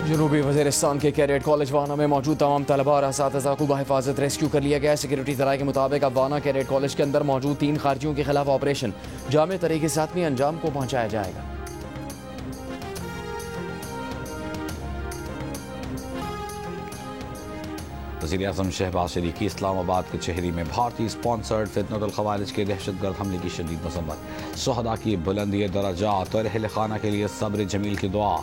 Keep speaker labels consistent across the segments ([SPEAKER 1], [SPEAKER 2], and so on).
[SPEAKER 1] جنوبی وزیرستان کے cadet college وانا میں موجود تمام طلبہ اور اساتذہ کو بحفاظت ریسکیو کر لیا گیا۔ سیکورٹی ذرائع کے مطابق اب وانا کیڈٹ کالج کے اندر موجود 3 خارجیوں کے خلاف آپریشن جامع طریقے سے حتمی انجام کو پہنچایا جائے گا۔
[SPEAKER 2] وزیر اعظم شہباز شریف کی اسلام آباد کچہری میں بھارتی اسپانسرڈ فتنۃ الخوارج کے دہشت گرد حملے کی شدید مذمت، شہداء کی بلندی درجات اور اہل خانہ کے لیے صبر جمیل کی دعا۔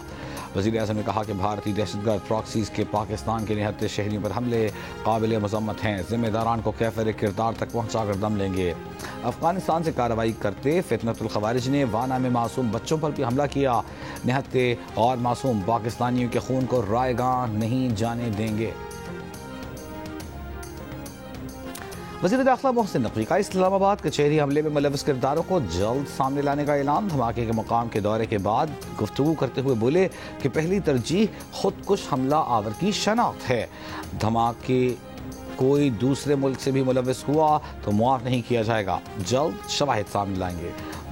[SPEAKER 2] وزیر اعظم نے کہا کہ بھارتی دہشت گرد پراکسیز کے پاکستان کے نہتے شہریوں پر حملے قابل مذمت ہیں، ذمہ داران کو کیفر کردار تک پہنچا کر دم لیں گے۔ افغانستان سے کارروائی کرتے فتنۃ الخوارج نے وانا میں معصوم بچوں پر بھی حملہ کیا، نہتے اور معصوم پاکستانیوں کے خون کو رائے گاں نہیں جانے دیں گے۔ وزیر داخلہ محسن نقوی کا اسلام آباد کچہری حملے میں ملوث کرداروں کو جلد سامنے لانے کا اعلان۔ دھماکے کے مقام کے دورے کے بعد گفتگو کرتے ہوئے بولے کہ پہلی ترجیح خودکش حملہ آور کی شناخت ہے۔ دھماکے کوئی دوسرے ملک سے بھی ملوث ہوا تو معاف نہیں کیا جائے گا، جلد شواہد سامنے لائیں گے۔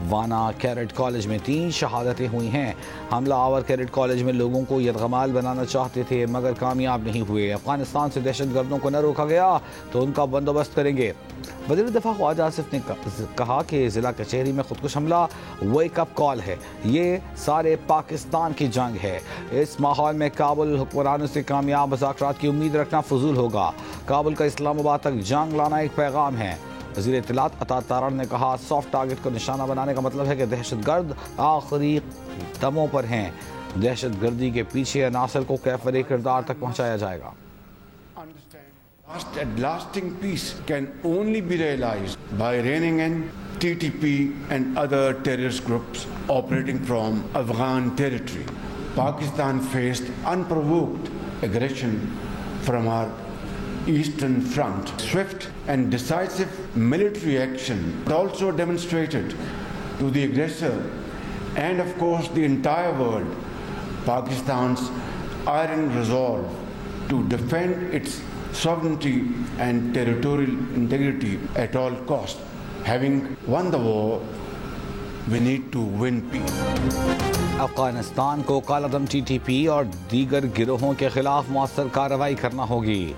[SPEAKER 2] وانا کیڈٹ کالج میں 3 شہادتیں ہوئی ہیں۔ حملہ آور کیڈٹ کالج میں لوگوں کو یرغمال بنانا چاہتے تھے مگر کامیاب نہیں ہوئے۔ افغانستان سے دہشت گردوں کو نہ روکا گیا تو ان کا بندوبست کریں گے۔ وزیر دفاع خواجہ آصف نے کہا کہ ضلع کچہری میں خودکش حملہ ویک اپ کال ہے، یہ سارے پاکستان کی جنگ ہے۔ اس ماحول میں کابل حکمرانوں سے کامیاب مذاکرات کی امید رکھنا فضول ہوگا۔ کابل کا اسلام آباد تک جنگ لانا ایک پیغام ہے۔ وزیر اطلاعات عطا تارڑ نے کہا سافٹ ٹارگٹ کو نشانہ بنانے کا مطلب ہے کہ دہشت گرد آخری دموں پر ہیں۔ دہشت گردی کے پیچھے عناصر کو کیفر کردار تک پہنچایا جائے گا۔
[SPEAKER 3] Lasting peace can only be realized by reining in TTP and other terrorist groups operating from Afghan territory. Pakistan faced unprovoked aggression from our eastern front. Swift and decisive military action also demonstrated to the aggressor and of course the entire world Pakistan's iron resolve to defend its sovereignty and territorial integrity at all costs. Having won the war, we need to win peace.
[SPEAKER 2] Afghanistan کو کالعدم TTP اور دیگر گروہوں کے خلاف مؤثر کارروائی کرنا ہوگی۔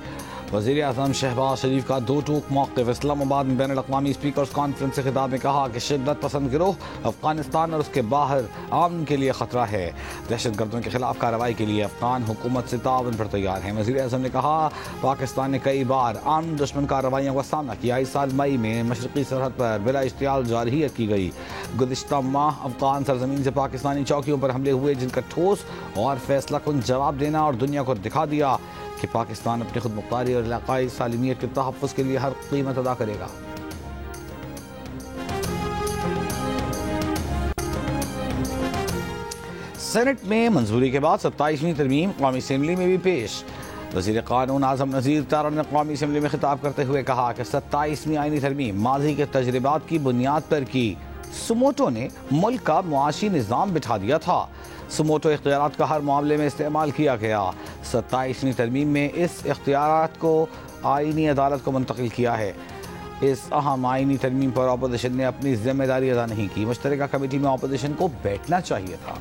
[SPEAKER 2] وزیر اعظم شہباز شریف کا 2 ٹوک موقف اسلام آباد میں بین الاقوامی اسپیکرز کانفرنس سے خطاب میں کہا کہ شدت پسند گروہ افغانستان اور اس کے باہر امن کے لیے خطرہ ہے۔ دہشت گردوں کے خلاف کارروائی کے لیے افغان حکومت سے تعاون پر تیار ہیں۔ وزیر اعظم نے کہا پاکستان نے کئی بار امن دشمن کارروائیوں کا سامنا کیا۔ اس سال مئی میں مشرقی سرحد پر بلا اشتعال جارحیت کی گئی۔ گزشتہ ماہ افغان سرزمین سے پاکستانی چوکیوں پر حملے ہوئے جن کا ٹھوس اور فیصلہ کن جواب دینا اور دنیا کو دکھا دیا کہ پاکستان اپنی خود مختاری اور علاقائی سالمیت کے تحفظ کے لیے ہر قیمت ادا کرے گا۔ سینٹ میں منظوری کے بعد 27ویں ترمیم قومی اسمبلی میں بھی پیش۔ وزیر قانون اعظم نذیر تارڑ نے قومی اسمبلی میں خطاب کرتے ہوئے کہا کہ 27ویں آئینی ترمیم ماضی کے تجربات کی بنیاد پر کی۔ سموٹو نے ملک کا معاشی نظام بٹھا دیا تھا۔ سموٹو اختیارات کا ہر معاملے میں استعمال کیا گیا۔ 27ویں ترمیم میں اس اختیارات کو آئینی عدالت کو منتقل کیا ہے۔ اس اہم آئینی ترمیم پر اپوزیشن نے اپنی ذمہ داری ادا نہیں کی۔ مشترکہ کمیٹی میں اپوزیشن کو بیٹھنا چاہیے تھا۔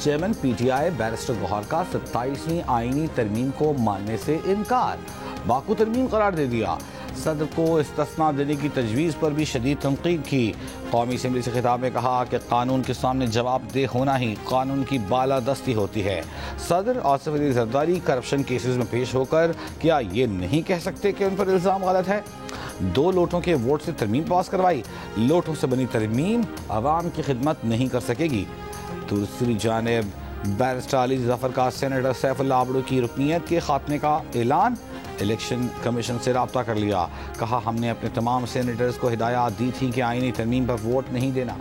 [SPEAKER 2] Chairman P T I barrister Gohar کا 27ویں آئینی ترمیم کو ماننے سے انکار، باکو ترمیم قرار دے دیا۔ صدر کو استثناء دینے کی تجویز پر بھی شدید تنقید کی۔ قومی اسمبلی سے خطاب میں کہا کہ قانون کے سامنے جواب دہ ہونا ہی قانون کی بالادستی ہوتی ہے۔ صدر آصف علی زرداری کرپشن کیسز میں پیش ہو کر کیا یہ نہیں کہہ سکتے کہ ان پر الزام غلط ہے؟ 2 لوٹوں کے ووٹ سے ترمیم پاس کروائی، لوٹوں سے بنی ترمیم عوام کی خدمت نہیں کر سکے گی۔ دوسری جانب بیرسٹر علی ظفر کا سینیٹر سیف اللہ آبڑو کی رکنیت کے خاتمے کا اعلان، الیکشن کمیشن سے رابطہ کر لیا، کہا ہم نے اپنے تمام سینیٹرز کو ہدایات دی تھی کہ آئینی ترمیم پر ووٹ نہیں دینا۔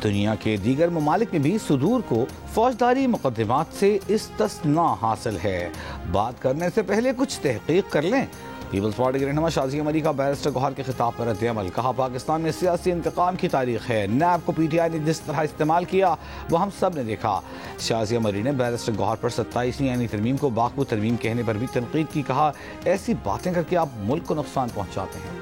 [SPEAKER 2] دنیا کے دیگر ممالک میں بھی صدور کو فوجداری مقدمات سے استثناء حاصل ہے۔ بات کرنے سے پہلے کچھ تحقیق کر لیں۔ پیپلز پارٹی کے رہنما شازیہ مری کا بیرسٹر گوہر کے خطاب پر رد عمل، کہا پاکستان میں سیاسی انتقام کی تاریخ ہے، نیب کو پی ٹی آئی نے جس طرح استعمال کیا وہ ہم سب نے دیکھا۔ شازیہ مری نے بیرسٹر گوہر پر 27ویں آئینی ترمیم کو باخبر ترمیم کہنے پر بھی تنقید کی، کہا ایسی باتیں کر کے آپ ملک کو نقصان پہنچاتے ہیں۔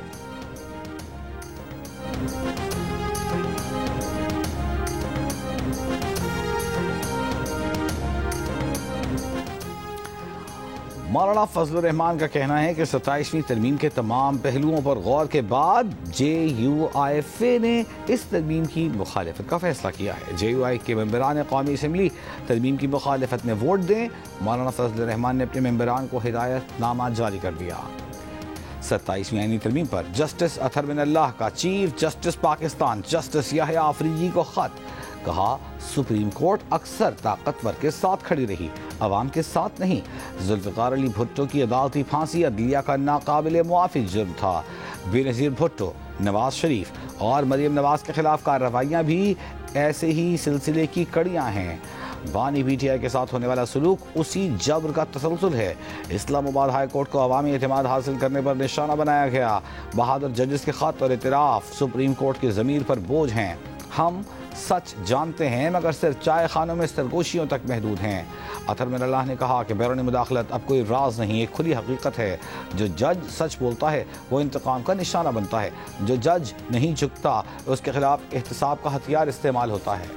[SPEAKER 2] مولانا فضل الرحمان کا کہنا ہے کہ 27ویں ترمیم کے تمام پہلوؤں پر غور کے بعد JUIFA نے اس ترمیم کی مخالفت کا فیصلہ کیا ہے۔ JUI کے ممبران قومی اسمبلی ترمیم کی مخالفت میں ووٹ دیں۔ مولانا فضل الرحمان نے اپنے ممبران کو ہدایت نامہ جاری کر دیا۔ 27ویں آئینی ترمیم پر جسٹس اطہر بن اللہ کا چیف جسٹس پاکستان جسٹس یحییٰ آفریدی کو خط، کہا سپریم کورٹ اکثر طاقتور کے ساتھ کھڑی رہی، عوام کے ساتھ نہیں۔ ذوالفقار علی بھٹو کی عدالتی پھانسی عدلیہ کا ناقابل معافی جرم تھا۔ بے نظیر بھٹو، نواز شریف اور مریم نواز کے خلاف کارروائیاں بھی ایسے ہی سلسلے کی کڑیاں ہیں۔ بانی پی ٹی آئی کے ساتھ ہونے والا سلوک اسی جبر کا تسلسل ہے۔ اسلام آباد ہائی کورٹ کو عوامی اعتماد حاصل کرنے پر نشانہ بنایا گیا۔ بہادر ججز کے خط اور اعتراف سپریم کورٹ کی ضمیر پر بوجھ ہیں۔ ہم سچ جانتے ہیں مگر صرف چائے خانوں میں سرگوشیوں تک محدود ہیں۔ اطہر بن اللہ نے کہا کہ بیرونی مداخلت اب کوئی راز نہیں، ایک کھلی حقیقت ہے۔ جو جج سچ بولتا ہے وہ انتقام کا نشانہ بنتا ہے، جو جج نہیں جھکتا اس کے خلاف احتساب کا ہتھیار استعمال ہوتا ہے۔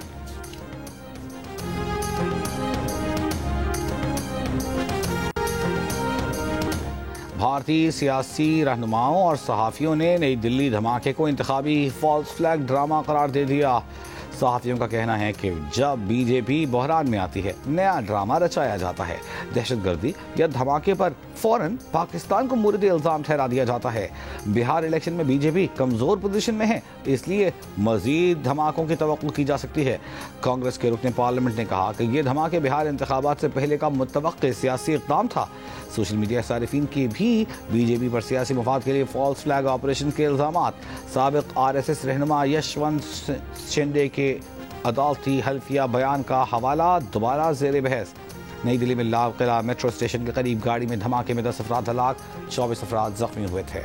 [SPEAKER 2] بھارتی سیاسی رہنماؤں اور صحافیوں نے نئی دلی دھماکے کو انتخابی فالس فلیگ ڈرامہ قرار دے دیا۔ صحافیوں کا کہنا ہے کہ جب بی جے پی بحران میں آتی ہے نیا ڈرامہ رچایا جاتا ہے، دہشت گردی یا دھماکے پر فوراً پاکستان کو مورد الزام ٹھہرا دیا جاتا ہے۔ بہار الیکشن میں بی جے پی کمزور پوزیشن میں ہے، اس لیے مزید دھماکوں کی توقع کی جا سکتی ہے۔ کانگریس کے رکن پارلیمنٹ نے کہا کہ یہ دھماکے بہار انتخابات سے پہلے کا متوقع سیاسی اقدام تھا۔ سوشل میڈیا صارفین کے بھی بی جے پی پر سیاسی مفاد کے لیے فالس فلیگ آپریشن کے الزامات۔ سابق RSS رہنما یشونت شنڈے کے عدالتی حلفیہ بیان کا حوالہ دوبارہ زیر بحث۔ نئی دلی میں لال قلعہ میٹرو اسٹیشن کے قریب گاڑی میں دھماکے میں 10 افراد ہلاک، 24 افراد زخمی ہوئے تھے۔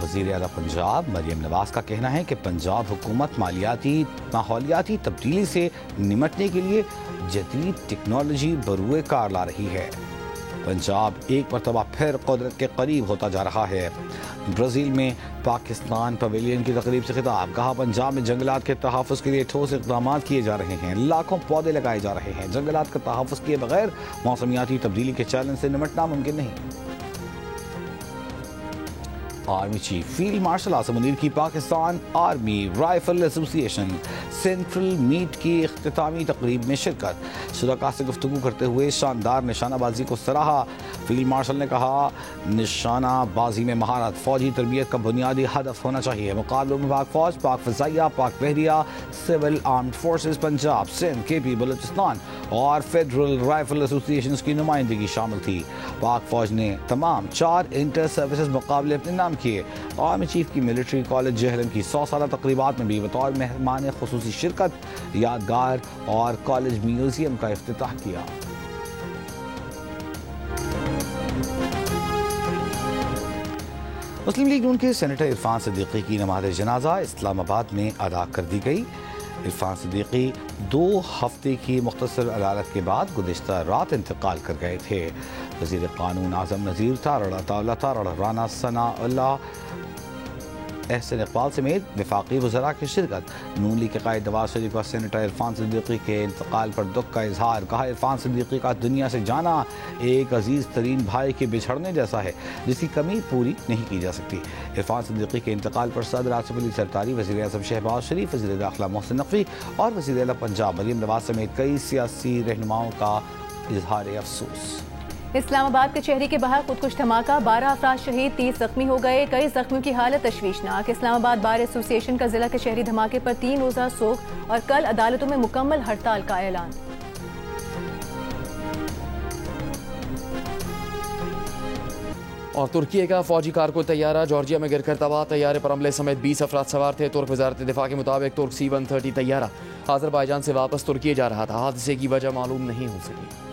[SPEAKER 2] وزیر اعلیٰ پنجاب مریم نواز کا کہنا ہے کہ پنجاب حکومت ماحولیاتی تبدیلی سے نمٹنے کے لیے جدید ٹیکنالوجی بروئے کار لا رہی ہے۔ پنجاب ایک مرتبہ پھر قدرت کے قریب ہوتا جا رہا ہے۔ برازیل میں پاکستان پویلین کی تقریب سے خطاب، کہا پنجاب میں جنگلات کے تحفظ کے لیے ٹھوس اقدامات کیے جا رہے ہیں، لاکھوں پودے لگائے جا رہے ہیں۔ جنگلات کا تحفظ کیے بغیر موسمیاتی تبدیلی کے چیلنج سے نمٹنا ممکن نہیں۔ آرمی چیف فیلڈ مارشل اعظم منیر کی پاکستان آرمی رائفل ایسوسی ایشن سینٹرل میٹ کی اختتامی تقریب میں شرکت۔ شرکاء سے گفتگو کرتے ہوئے شاندار نشانہ بازی کو سراہا۔ فیلڈ مارشل نے کہا نشانہ بازی میں مہارت فوجی تربیت کا بنیادی ہدف ہونا چاہیے۔ مقابلوں میں پاک فوج، پاک فضائیہ، پاک بحریہ، civil armed forces Punjab, Sindh, KP، Balochistan اور فیڈرل رائفل ایسوسی ایشنز کی نمائندگی شامل تھی۔ پاک فوج نے تمام 4 انٹر سروسز مقابلے اپنے نام کیے۔ آرمی چیف کی ملٹری کالج جہلم کی 100 سالہ تقریبات میں بھی بطور مہمان خصوصی شرکت یادگار اور کالج میوزیم کا افتتاح کیا۔ مسلم لیگ نون کے سینیٹر عرفان صدیقی کی نماز جنازہ اسلام آباد میں ادا کر دی گئی۔ عرفان صدیقی 2 ہفتے کی مختصر عدالت کے بعد گزشتہ رات انتقال کر گئے تھے۔ وزیر قانون اعظم نذیر تارڑ رانا ثناء اللہ احسن اقبال سمیت وفاقی وزراء کی شرکت۔ نون لیگ کے قائد نواز شریف کا سینیٹر عرفان صدیقی کے انتقال پر دکھ کا اظہار، کہا عرفان صدیقی کا دنیا سے جانا ایک عزیز ترین بھائی کے بچھڑنے جیسا ہے جس کی کمی پوری نہیں کی جا سکتی۔ عرفان صدیقی کے انتقال پر صدر آصف علی زرداری، وزیر اعظم شہباز شریف، وزیر داخلہ محسن نقوی اور وزیر اعلیٰ پنجاب مریم نواز سمیت کئی سیاسی رہنماؤں کا اظہار افسوس۔
[SPEAKER 4] اسلام آباد کچہری کے باہر خودکش دھماکہ، 12 افراد شہید، 30 زخمی ہو گئے، کئی زخمیوں کی حالت تشویشناک۔ اسلام آباد بار ایسوسی ایشن کا ضلع کچہری دھماکے پر 3 روزہ سوگ اور کل عدالتوں میں مکمل ہڑتال کا اعلان۔
[SPEAKER 1] اور ترکی کا فوجی کارگو طیارہ جارجیا میں گر کر تباہ. طیارے پر عملے سمیت 20 افراد سوار تھے. ترک وزارت دفاع کے مطابق ترک C-130 طیارہ آذربائیجان سے واپس ترکی جا رحا تھا. حادثے کی وجہ معلوم نہیں ہو سکی.